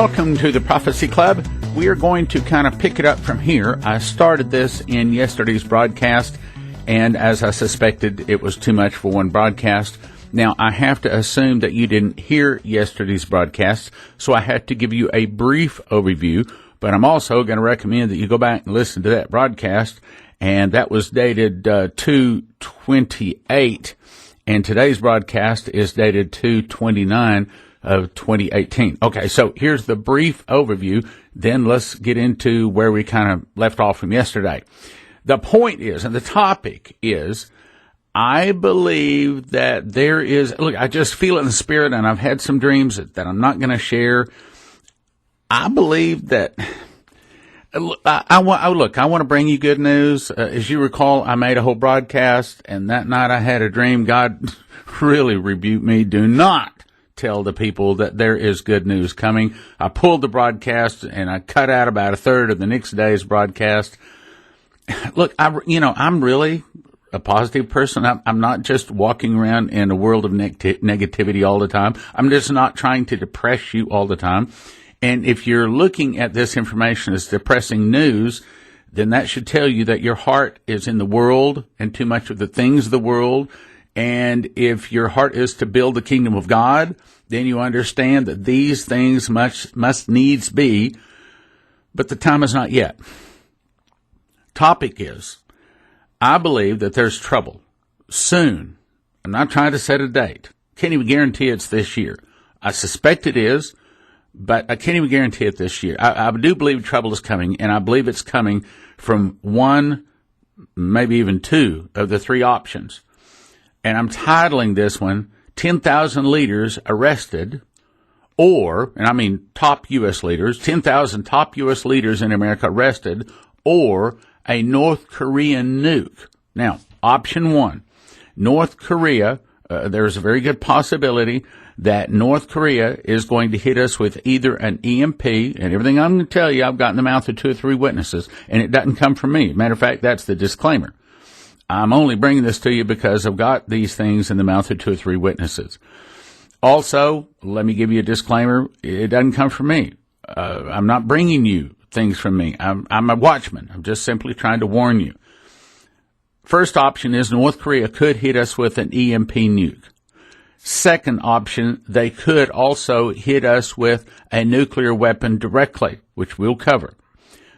Welcome to the Prophecy Club. We are going to kind of pick it up from here. I started this in yesterday's broadcast, and as I suspected, it was too much for one broadcast. Now, I have to assume that you didn't hear yesterday's broadcast, so I had to give you a brief overview, but I'm also going to recommend that you go back and listen to that broadcast, and that was dated 2/28, and today's broadcast is dated 2/29 of 2018. Okay, so here's the brief overview. Then let's get into where we kind of left off from yesterday. The point is, and the topic is, I believe that there is, look, I just feel it in the spirit, and I've had some dreams that I'm not going to share. I believe that, I want to bring you good news. As you recall, I made a whole broadcast, and that night I had a dream. God really rebuked me. Do not tell the people that there is good news coming. I pulled the broadcast and I cut out about a third of the next day's broadcast. Look, I'm really a positive person. I'm not just walking around in a world of negativity all the time. I'm just not trying to depress you all the time. And if you're looking at this information as depressing news, then that should tell you that your heart is in the world and too much of the things of the world. And if your heart is to build the kingdom of God, then you understand that these things must needs be, but the time is not yet. Topic is, I believe that there's trouble soon. I'm not trying to set a date. Can't even guarantee it's this year. I suspect it is, but I can't even guarantee it this year. I do believe trouble is coming, and I believe it's coming from one, maybe even two of the three options. And I'm titling this one, 10,000 leaders arrested, or, and I mean top U.S. leaders, 10,000 top U.S. leaders in America arrested, or a North Korean nuke. Now, option one, North Korea, there's a very good possibility that North Korea is going to hit us with either an EMP, and everything I'm going to tell you, I've got in the mouth of 2 or 3 witnesses, and it doesn't come from me. Matter of fact, that's the disclaimer. I'm only bringing this to you because I've got these things in the mouth of 2 or 3 witnesses. Also, let me give you a disclaimer. It doesn't come from me. I'm not bringing you things from me. I'm a watchman. I'm just simply trying to warn you. First option is North Korea could hit us with an EMP nuke. Second option, they could also hit us with a nuclear weapon directly, which we'll cover.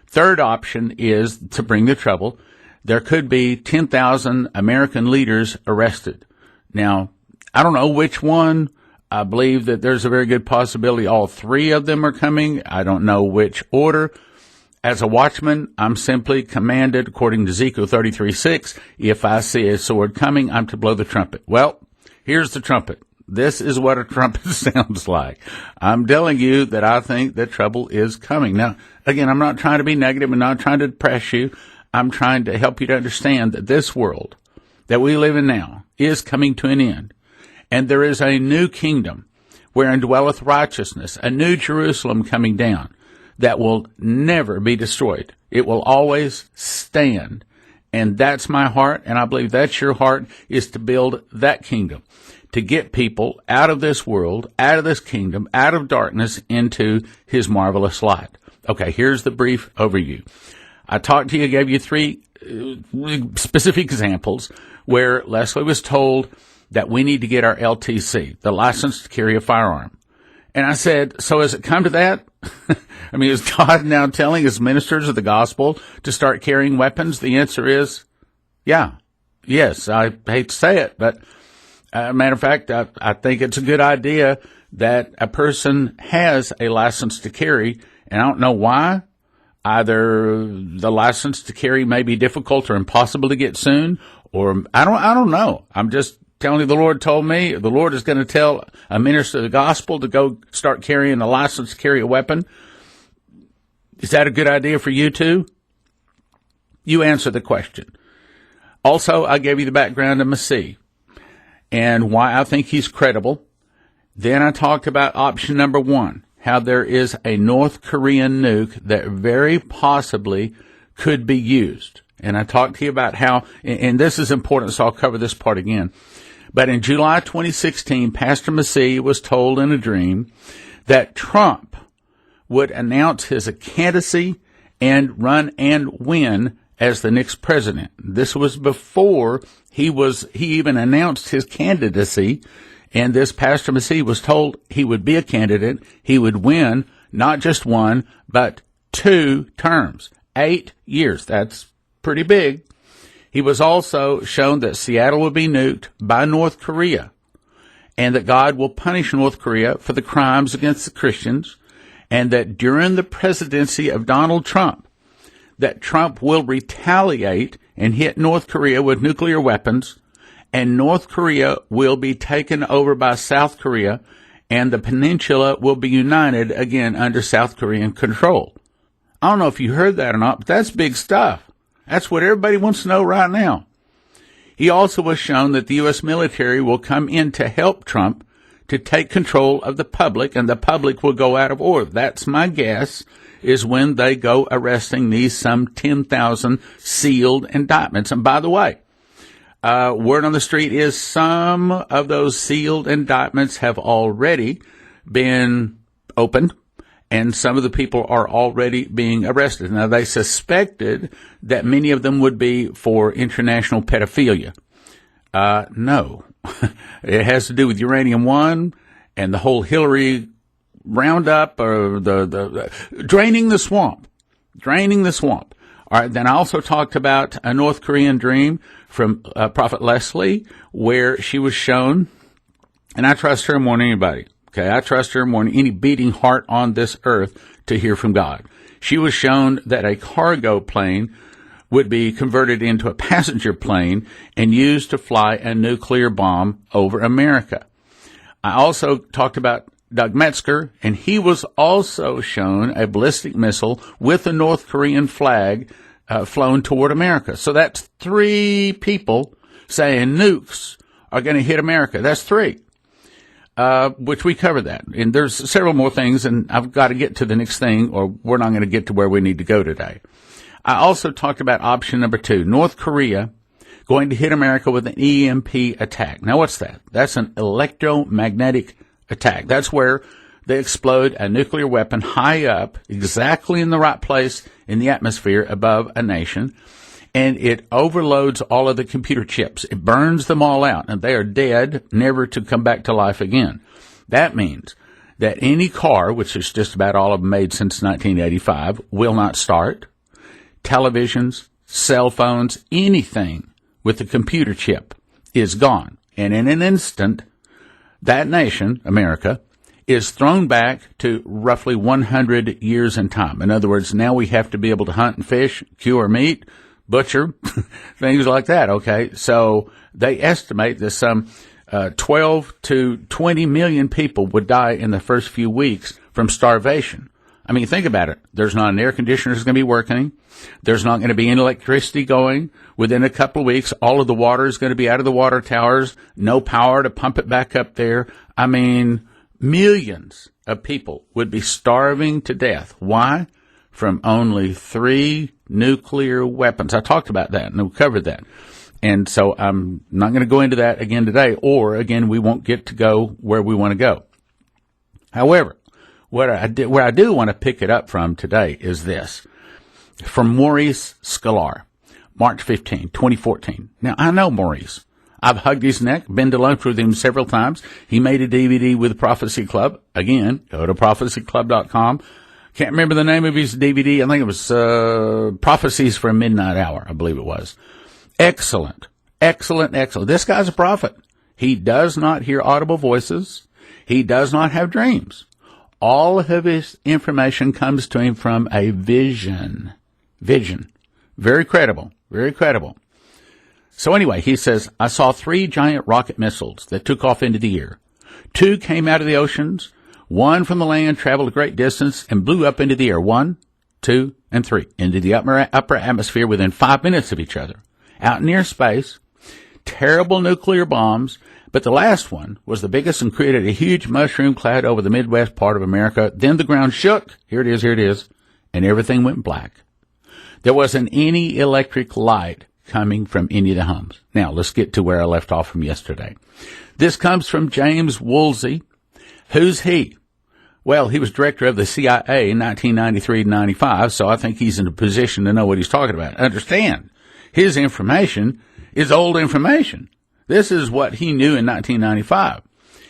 Third option is, to bring the trouble, there could be 10,000 American leaders arrested. Now, I don't know which one. I believe that there's a very good possibility all 3 of them are coming. I don't know which order. As a watchman, I'm simply commanded, according to Ezekiel 33:6, if I see a sword coming, I'm to blow the trumpet. Well, here's the trumpet. This is what a trumpet sounds like. I'm telling you that I think that trouble is coming. Now, again, I'm not trying to be negative. I'm not trying to depress you. I'm trying to help you to understand that this world that we live in now is coming to an end. And there is a new kingdom wherein dwelleth righteousness, a new Jerusalem coming down that will never be destroyed. It will always stand. And that's my heart, and I believe that's your heart, is to build that kingdom, to get people out of this world, out of this kingdom, out of darkness into his marvelous light. Okay, here's the brief overview. I talked to you, gave you 3 specific examples where Leslie was told that we need to get our LTC, the license to carry a firearm. And I said, so has it come to that? I mean, is God now telling his ministers of the gospel to start carrying weapons? The answer is, yes. I hate to say it, but matter of fact, I think it's a good idea that a person has a license to carry, and I don't know why. Either the license to carry may be difficult or impossible to get soon, or I don't know. I'm just telling you the Lord told me. The Lord is going to tell a minister of the gospel to go start carrying a license to carry a weapon. Is that a good idea for you too? You answer the question. Also, I gave you the background of Messiah and why I think he's credible. Then I talked about option number 1. How there is a North Korean nuke that very possibly could be used. And I talked to you about how, and this is important, so I'll cover this part again. But in July 2016, Pastor Messiah was told in a dream that Trump would announce his candidacy and run and win as the next president. This was before he even announced his candidacy, and this Pastor Massey was told he would be a candidate. He would win not just one, but 2 terms, 8 years. That's pretty big. He was also shown that Seattle will be nuked by North Korea, and that God will punish North Korea for the crimes against the Christians, and that during the presidency of Donald Trump, that Trump will retaliate and hit North Korea with nuclear weapons, and North Korea will be taken over by South Korea, and the peninsula will be united again under South Korean control. I don't know if you heard that or not, but that's big stuff. That's what everybody wants to know right now. He also was shown that the U.S. military will come in to help Trump to take control of the public, and the public will go out of order. That's my guess, is when they go arresting these some 10,000 sealed indictments. And by the way, word on the street is some of those sealed indictments have already been opened, and some of the people are already being arrested. Now, they suspected that many of them would be for international pedophilia. No. It has to do with Uranium One and the whole Hillary roundup, or the draining the swamp. Draining the swamp. All right, then I also talked about a North Korean dream from Prophet Leslie, where she was shown, and I trust her more than anybody. Okay, I trust her more than any beating heart on this earth to hear from God. She was shown that a cargo plane would be converted into a passenger plane and used to fly a nuclear bomb over America. I also talked about Doug Metzger, and he was also shown a ballistic missile with a North Korean flag flown toward America. So that's 3 people saying nukes are going to hit America. That's 3. Which we covered that. And there's several more things, and I've got to get to the next thing, or we're not going to get to where we need to go today. I also talked about option number 2, North Korea going to hit America with an EMP attack. Now, what's that? That's an electromagnetic attack. That's where they explode a nuclear weapon high up, exactly in the right place in the atmosphere above a nation, and it overloads all of the computer chips. It burns them all out, and they are dead, never to come back to life again. That means that any car, which is just about all of them made since 1985, will not start. Televisions, cell phones, anything with a computer chip is gone. And in an instant, that nation, America, is thrown back to roughly 100 years in time. In other words, now we have to be able to hunt and fish, cure meat, butcher, things like that, okay? So they estimate that some 12 to 20 million people would die in the first few weeks from starvation. I mean, think about it. There's not an air conditioner that's going to be working. There's not going to be any electricity going. Within a couple of weeks, all of the water is going to be out of the water towers, no power to pump it back up there. I mean, millions of people would be starving to death. Why? From only 3 nuclear weapons. I talked about that, and we covered that. And so I'm not going to go into that again today, or, again, we won't get to go where we want to go. However, where I do want to pick it up from today is this. From Maurice Sklar, March 15, 2014. Now, I know Maurice. I've hugged his neck, been to lunch with him several times. He made a DVD with the Prophecy Club. Again, go to prophecyclub.com. Can't remember the name of his DVD. I think it was Prophecies for a Midnight Hour, I believe it was. Excellent. Excellent, excellent. This guy's a prophet. He does not hear audible voices. He does not have dreams. All of his information comes to him from a vision. Vision. Very credible. Very credible. So anyway, he says, I saw 3 giant rocket missiles that took off into the air. 2 came out of the oceans. 1 from the land traveled a great distance and blew up into the air. 1, 2, and 3 into the upper atmosphere within 5 minutes of each other. Out near space, terrible nuclear bombs, but the last one was the biggest and created a huge mushroom cloud over the Midwest part of America. Then the ground shook. Here it is, and everything went black. There wasn't any electric light coming from any of the homes. Now, let's get to where I left off from yesterday. This comes from James Woolsey. Who's he? Well, he was director of the CIA in 1993 to 95, so I think he's in a position to know what he's talking about. Understand, his information is old information. This is what he knew in 1995.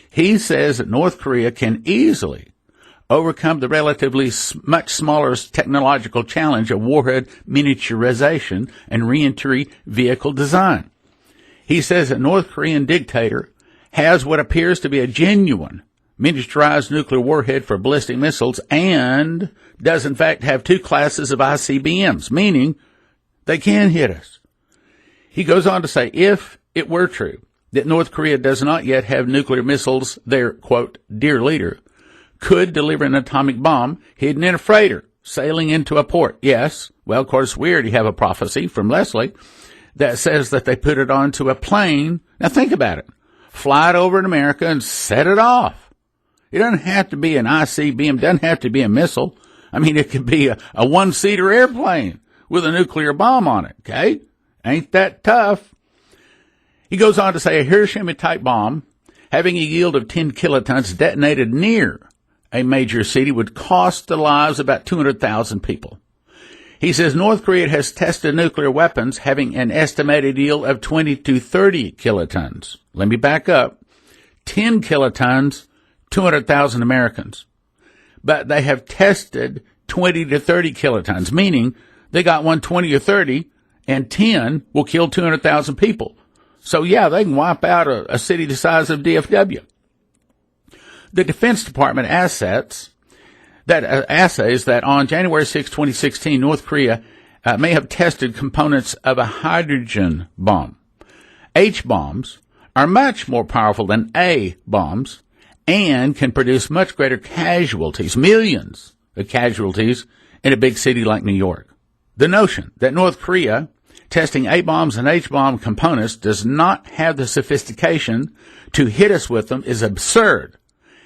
He says that North Korea can easily overcome the relatively much smaller technological challenge of warhead miniaturization and reentry vehicle design. He says that North Korean dictator has what appears to be a genuine miniaturized nuclear warhead for ballistic missiles and does in fact have two classes of ICBMs, meaning they can hit us. He goes on to say, if it were true that North Korea does not yet have nuclear missiles, their, quote, dear leader could deliver an atomic bomb hidden in a freighter sailing into a port. Yes, well, of course, we already have a prophecy from Leslie that says that they put it onto a plane. Now think about it. Fly it over in America and set it off. It doesn't have to be an ICBM, doesn't have to be a missile. I mean, it could be a one-seater airplane with a nuclear bomb on it, okay? Ain't that tough? He goes on to say a Hiroshima-type bomb having a yield of 10 kilotons detonated near a major city would cost the lives of about 200,000 people. He says North Korea has tested nuclear weapons having an estimated yield of 20 to 30 kilotons. Let me back up. 10 kilotons, 200,000 Americans. But they have tested 20 to 30 kilotons, meaning they got one 20 or 30, and 10 will kill 200,000 people. So, yeah, they can wipe out a city the size of DFW. The Defense Department assays that on January 6, 2016, North Korea may have tested components of a hydrogen bomb. H-bombs are much more powerful than A-bombs and can produce much greater casualties, millions of casualties, in a big city like New York. The notion that North Korea testing A-bombs and H-bomb components does not have the sophistication to hit us with them is absurd.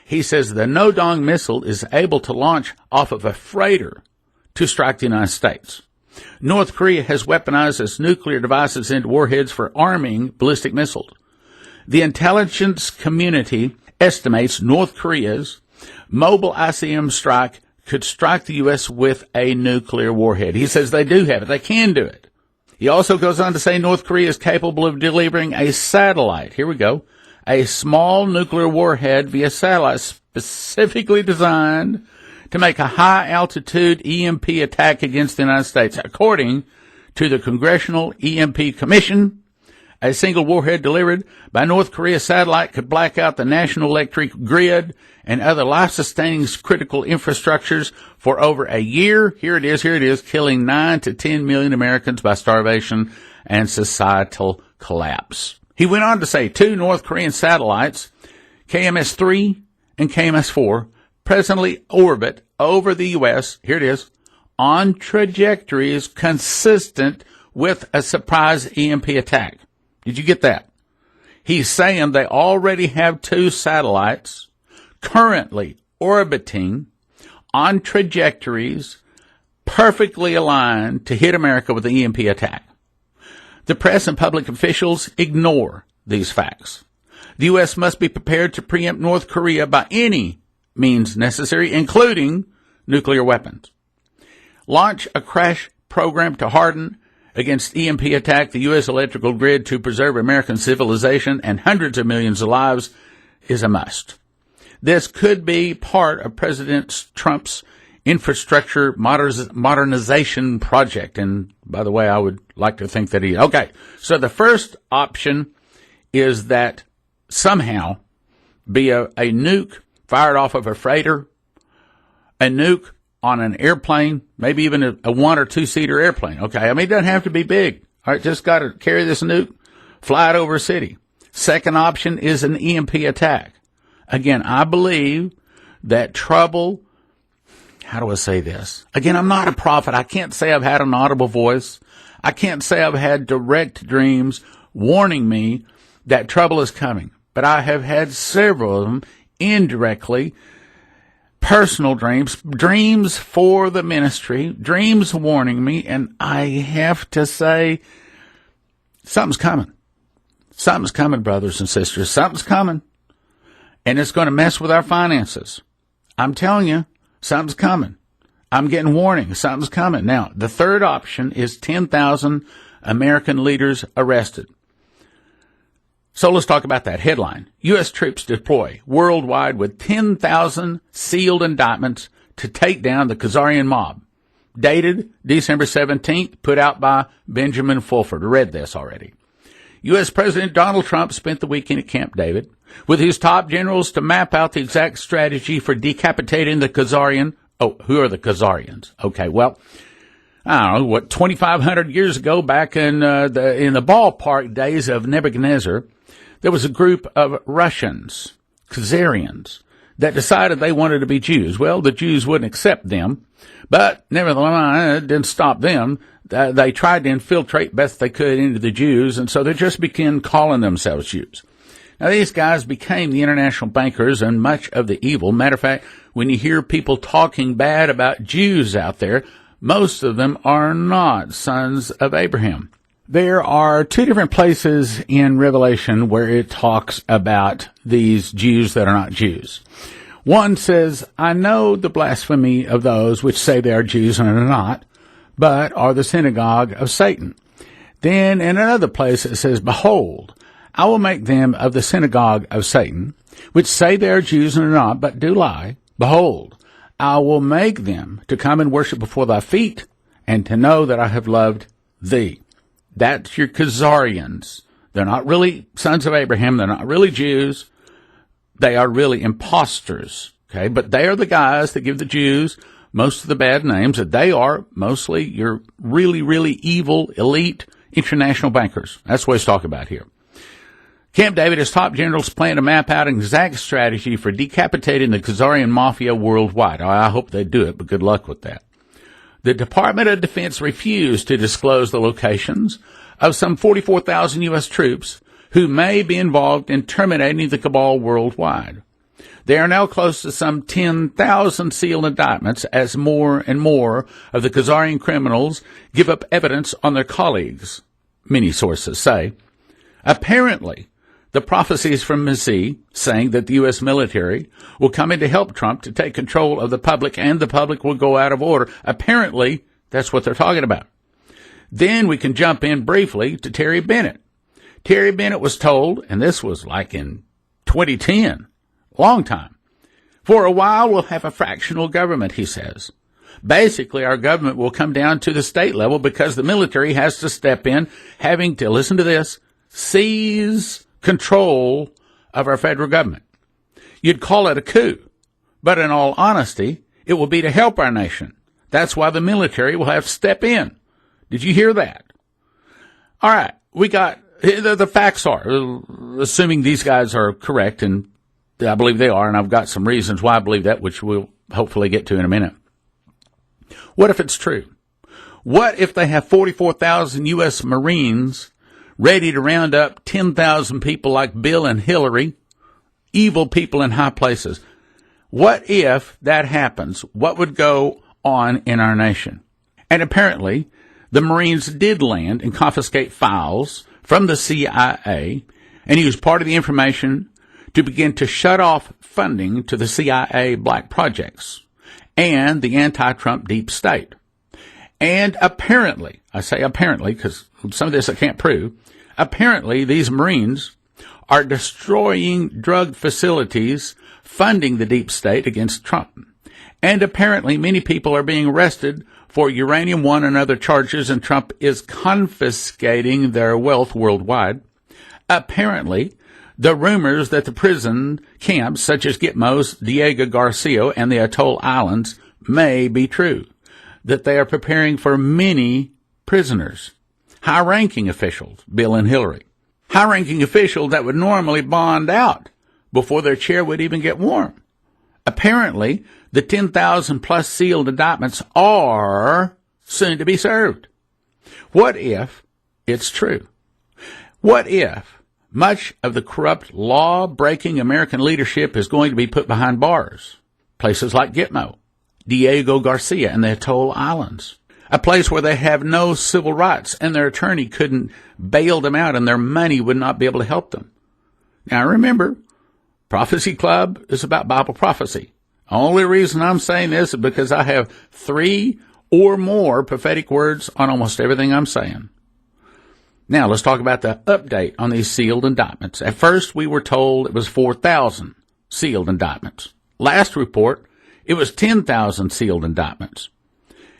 He says the No-Dong missile is able to launch off of a freighter to strike the United States. North Korea has weaponized its nuclear devices into warheads for arming ballistic missiles. The intelligence community estimates North Korea's mobile ICBM strike could strike the U.S. with a nuclear warhead. He says they do have it. They can do it. He also goes on to say North Korea is capable of delivering a satellite. Here we go. A small nuclear warhead via satellite specifically designed to make a high-altitude EMP attack against the United States. According to the Congressional EMP Commission, a single warhead delivered by North Korea satellite could black out the national electric grid and other life-sustaining critical infrastructures for over a year. Here it is, killing 9 to 10 million Americans by starvation and societal collapse. He went on to say 2 North Korean satellites, KMS-3 and KMS-4, presently orbit over the U.S., here it is, on trajectories consistent with a surprise EMP attack. Did you get that? He's saying they already have 2 satellites currently orbiting on trajectories perfectly aligned to hit America with an EMP attack. The press and public officials ignore these facts. The U.S. must be prepared to preempt North Korea by any means necessary, including nuclear weapons. Launch a crash program to harden against EMP attack the U.S. electrical grid to preserve American civilization and hundreds of millions of lives is a must. This could be part of President Trump's infrastructure modernization project. And by the way, I would like to think that okay. So the first option is that somehow be a nuke fired off of a freighter, a nuke on an airplane, maybe even a 1 or 2 seater airplane. Okay. I mean, it doesn't have to be big. All right. Just got to carry this nuke, fly it over a city. Second option is an EMP attack. Again, I believe that trouble, how do I say this? Again, I'm not a prophet. I can't say I've had an audible voice. I can't say I've had direct dreams warning me that trouble is coming. But I have had several of them indirectly, personal dreams for the ministry, dreams warning me, and I have to say, something's coming. Something's coming, brothers and sisters. Something's coming. And it's going to mess with our finances. I'm telling you, something's coming. I'm getting warning. Something's coming. Now, the third option is 10,000 American leaders arrested. So let's talk about that headline. U.S. troops deploy worldwide with 10,000 sealed indictments to take down the Khazarian mob. Dated December 17th, put out by Benjamin Fulford. I read this already. U.S. President Donald Trump spent the weekend at Camp David with his top generals to map out the exact strategy for decapitating the Khazarian. Oh, who are the Khazarians? Okay, well, I don't know, 2,500 years ago, back in the ballpark days of Nebuchadnezzar, there was a group of Russians, Khazarians, that decided they wanted to be Jews. Well, the Jews wouldn't accept them, but nevertheless, it didn't stop them. They tried to infiltrate best they could into the Jews, and so they just began calling themselves Jews. Now, these guys became the international bankers and much of the evil. Matter of fact, when you hear people talking bad about Jews out there, most of them are not sons of Abraham. There are two different places in Revelation where it talks about these Jews that are not Jews. One says, I know the blasphemy of those which say they are Jews and are not, but are the synagogue of Satan. Then in another place it says, Behold, I will make them of the synagogue of Satan, which say they are Jews and are not, but do lie. Behold, I will make them to come and worship before thy feet, and to know that I have loved thee. That's your Khazarians. They're not really sons of Abraham. They're not really Jews. They are really imposters. Okay, but they are the guys that give the Jews most of the bad names. That they are mostly your really, really evil, elite international bankers. That's what he's talking about here. Camp David, his top generals plan to map out an exact strategy for decapitating the Khazarian mafia worldwide. I hope they do it, but good luck with that. The Department of Defense refused to disclose the locations of some 44,000 U.S. troops who may be involved in terminating the cabal worldwide. They are now close to some 10,000 sealed indictments as more and more of the Khazarian criminals give up evidence on their colleagues, many sources say. Apparently, the prophecies from Messiah saying that the U.S. military will come in to help Trump to take control of the public and the public will go out of order. Apparently, that's what they're talking about. Then we can jump in briefly to Terry Bennett. Terry Bennett was told, and this was like in 2010, long time, for a while we'll have a fractional government, he says. Basically, our government will come down to the state level because the military has to step in, having to, listen to this, seize control of our federal government. You'd call it a coup, but in all honesty, it will be to help our nation. That's why the military will have to step in. Did you hear that? All right, we got, the facts are, assuming these guys are correct, and I believe they are, and I've got some reasons why I believe that, which we'll hopefully get to in a minute. What if it's true? What if they have 44,000 U.S. Marines ready to round up 10,000 people like Bill and Hillary, evil people in high places? What if that happens? What would go on in our nation? And apparently, the Marines did land and confiscate files from the CIA and use part of the information to begin to shut off funding to the CIA black projects and the anti-Trump deep state. And apparently, I say apparently because some of this I can't prove, apparently these Marines are destroying drug facilities funding the deep state against Trump. And apparently many people are being arrested for Uranium One and other charges, and Trump is confiscating their wealth worldwide. Apparently, the rumors that the prison camps, such as Gitmo's, Diego Garcia, and the Atoll Islands, may be true, that they are preparing for many prisoners. High-ranking officials, Bill and Hillary. High-ranking officials that would normally bond out before their chair would even get warm. Apparently, the 10,000-plus sealed indictments are soon to be served. What if it's true? What if much of the corrupt, law-breaking American leadership is going to be put behind bars? Places like Gitmo, Diego Garcia, and the Atoll Islands. A place where they have no civil rights, and their attorney couldn't bail them out, and their money would not be able to help them. Now remember, Prophecy Club is about Bible prophecy. Only reason I'm saying this is because I have 3 or more prophetic words on almost everything I'm saying. Now, let's talk about the update on these sealed indictments. At first, we were told it was 4,000 sealed indictments. Last report, it was 10,000 sealed indictments.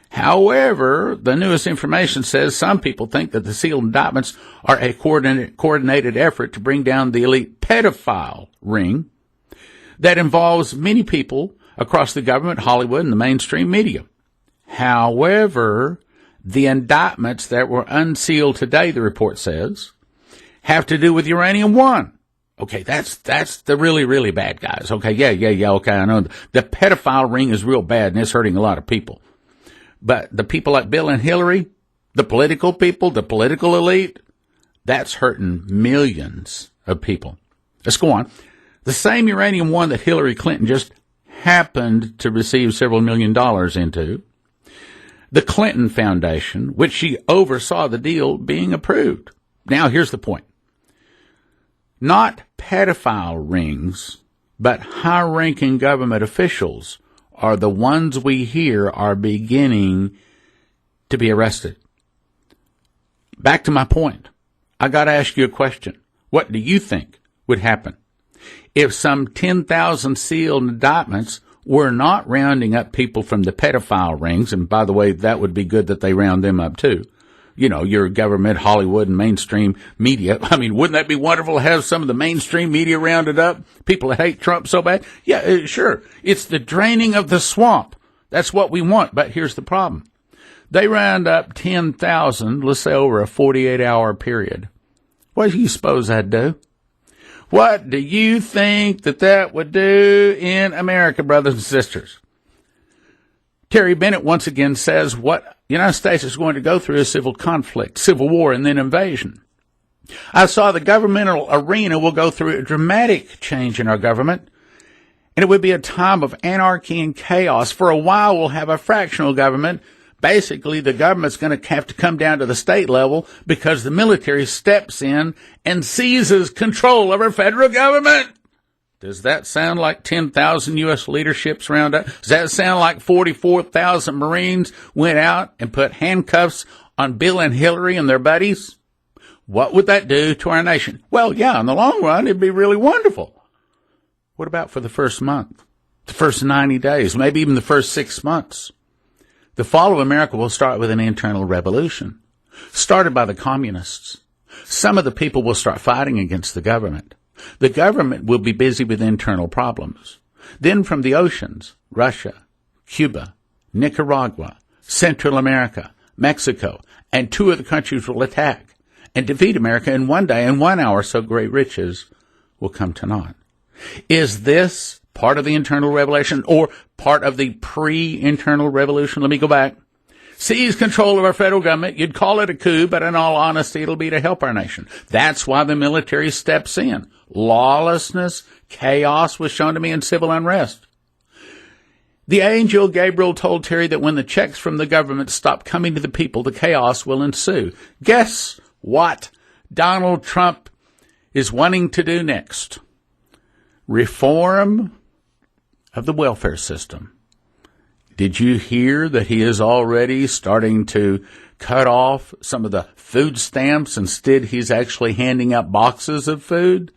However, the newest information says some people think that the sealed indictments are a coordinated effort to bring down the elite pedophile ring that involves many people across the government, Hollywood, and the mainstream media. However, the indictments that were unsealed today, the report says, have to do with Uranium One. Okay, that's the really, really bad guys. Okay, yeah, okay, I know. The pedophile ring is real bad, and it's hurting a lot of people. But the people like Bill and Hillary, the political people, the political elite, that's hurting millions of people. Let's go on. The same Uranium One that Hillary Clinton just happened to receive several $1 million into, the Clinton Foundation, which she oversaw the deal being approved. Now, here's the point. Not pedophile rings, but high-ranking government officials are the ones we hear are beginning to be arrested. Back to my point. I got to ask you a question. What do you think would happen if some 10,000 sealed indictments were not rounding up people from the pedophile rings? And by the way, that would be good that they round them up too. You know, your government, Hollywood, and mainstream media. I mean, wouldn't that be wonderful to have some of the mainstream media rounded up? People that hate Trump so bad? Yeah, sure. It's the draining of the swamp. That's what we want. But here's the problem. They round up 10,000, let's say over a 48-hour period. What do you suppose that'd do? What do you think that would do in America, brothers and sisters? Terry Bennett once again says what the United States is going to go through is civil conflict, civil war, and then invasion. I saw the governmental arena will go through a dramatic change in our government, and it would be a time of anarchy and chaos. For a while, we'll have a fractional government. Basically, the government's going to have to come down to the state level because the military steps in and seizes control of our federal government. Does that sound like 10,000 U.S. leaderships round up? Does that sound like 44,000 Marines went out and put handcuffs on Bill and Hillary and their buddies? What would that do to our nation? Well, yeah, in the long run, it'd be really wonderful. What about for the first month, the first 90 days, maybe even the first 6 months? The fall of America will start with an internal revolution, started by the communists. Some of the people will start fighting against the government. The government will be busy with internal problems. Then from the oceans, Russia, Cuba, Nicaragua, Central America, Mexico, and 2 other countries will attack and defeat America in one day, in 1 hour, so great riches will come to naught. Is this part of the internal revelation or part of the pre-internal revolution? Let me go back. Seize control of our federal government. You'd call it a coup, but in all honesty, it'll be to help our nation. That's why the military steps in. Lawlessness, chaos was shown to me in civil unrest. The angel Gabriel told Terry that when the checks from the government stop coming to the people, the chaos will ensue. Guess what Donald Trump is wanting to do next? Reform of the welfare system. Did you hear that he is already starting to cut off some of the food stamps? Instead, he's actually handing out boxes of food.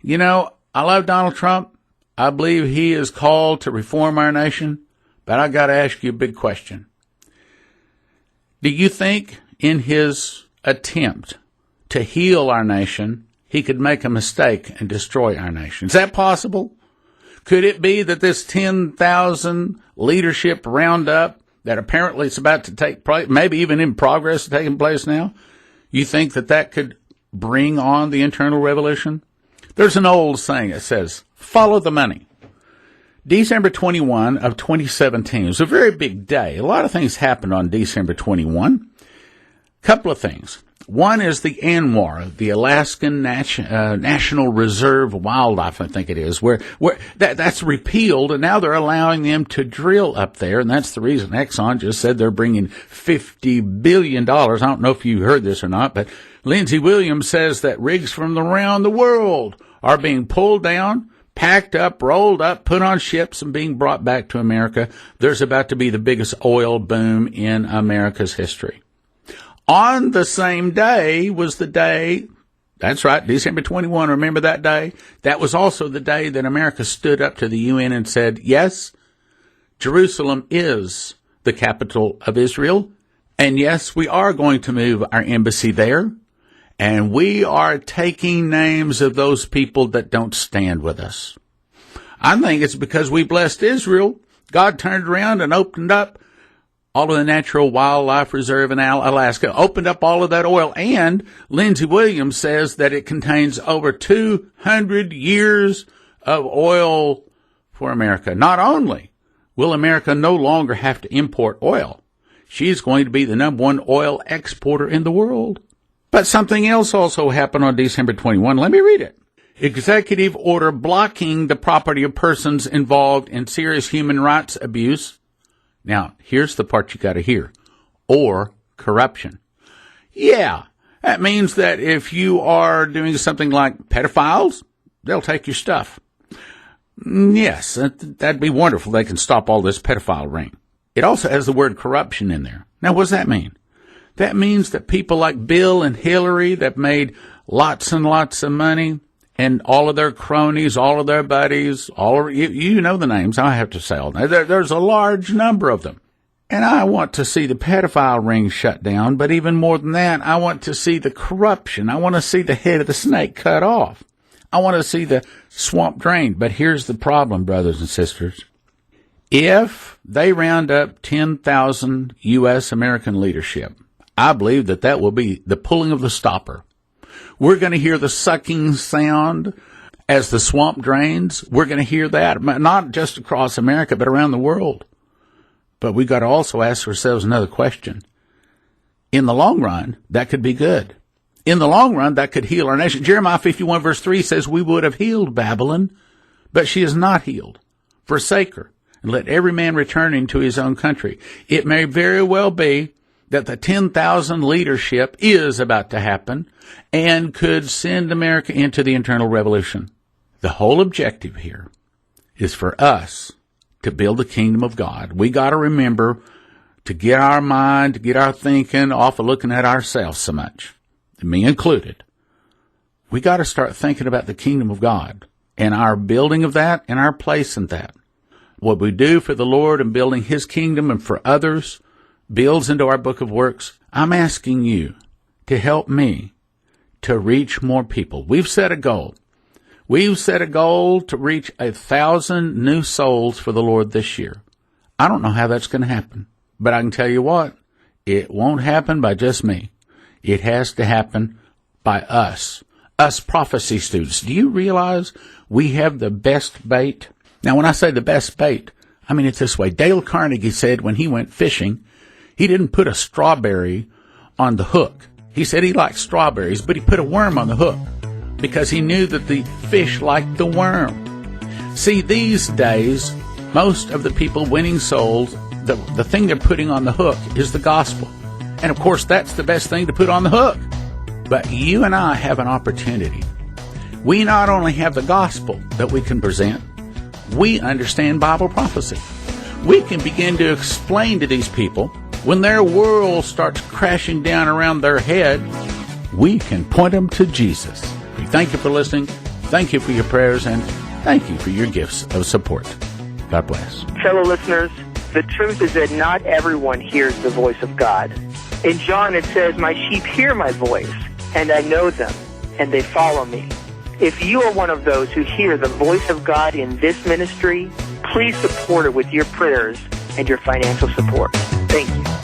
You know, I love Donald Trump. I believe he is called to reform our nation. But I got to ask you a big question. Do you think in his attempt to heal our nation, he could make a mistake and destroy our nation? Is that possible? Could it be that this 10,000 leadership roundup that apparently is about to take place, maybe even in progress taking place now, you think that could bring on the internal revolution? There's an old saying that says, follow the money. December 21 of 2017 was a very big day. A lot of things happened on December 21. Couple of things. One is the ANWR, the Alaskan National Reserve Wildlife, I think it is, where that's repealed, and now they're allowing them to drill up there, and that's the reason Exxon just said they're bringing $50 billion. I don't know if you heard this or not, but Lindsey Williams says that rigs from around the world are being pulled down, packed up, rolled up, put on ships, and being brought back to America. There's about to be the biggest oil boom in America's history. On the same day was the day, that's right, December 21, remember that day? That was also the day that America stood up to the UN and said, yes, Jerusalem is the capital of Israel, and yes, we are going to move our embassy there, and we are taking names of those people that don't stand with us. I think it's because we blessed Israel. God turned around and opened up all of the natural wildlife reserve in Alaska, opened up all of that oil, and Lindsey Williams says that it contains over 200 years of oil for America. Not only will America no longer have to import oil, she's going to be the number one oil exporter in the world. But something else also happened on December 21. Let me read it. Executive order blocking the property of persons involved in serious human rights abuse. Now, here's the part you got to hear. Or corruption. Yeah, that means that if you are doing something like pedophiles, they'll take your stuff. Yes, that'd be wonderful. They can stop all this pedophile ring. It also has the word corruption in there. Now, what does that mean? That means that people like Bill and Hillary that made lots and lots of money, and all of their cronies, all of their buddies, you know the names. I have to say all that. There's a large number of them. And I want to see the pedophile ring shut down, but even more than that, I want to see the corruption. I want to see the head of the snake cut off. I want to see the swamp drained. But here's the problem, brothers and sisters. If they round up 10,000 U.S. American leadership, I believe that will be the pulling of the stopper. We're going to hear the sucking sound as the swamp drains. We're going to hear that, not just across America, but around the world. But we've got to also ask ourselves another question. In the long run, that could be good. In the long run, that could heal our nation. Jeremiah 51 verse 3 says, we would have healed Babylon, but she is not healed. Forsake her, and let every man return into his own country. It may very well be that the 10,000 leadership is about to happen and could send America into the internal revolution. The whole objective here is for us to build the kingdom of God. We got to remember to get our mind, to get our thinking off of looking at ourselves so much, me included. We got to start thinking about the kingdom of God and our building of that and our place in that. What we do for the Lord and building his kingdom and for others builds into our book of works. I'm asking you to help me to reach more people. We've set a goal. We've set a goal to reach 1,000 new souls for the Lord this year. I don't know how that's going to happen, but I can tell you what, it won't happen by just me. It has to happen by us prophecy students. Do you realize we have the best bait? Now, when I say the best bait, I mean it this way. Dale Carnegie said when he went fishing, he didn't put a strawberry on the hook. He said he liked strawberries, but he put a worm on the hook because he knew that the fish liked the worm. See, these days, most of the people winning souls, the thing they're putting on the hook is the gospel. And of course, that's the best thing to put on the hook. But you and I have an opportunity. We not only have the gospel that we can present, we understand Bible prophecy. We can begin to explain to these people when their world starts crashing down around their head, we can point them to Jesus. We thank you for listening. Thank you for your prayers, and thank you for your gifts of support. God bless. Fellow listeners, the truth is that not everyone hears the voice of God. In John it says, my sheep hear my voice, and I know them, and they follow me. If you are one of those who hear the voice of God in this ministry, please support it with your prayers and your financial support. Thank you.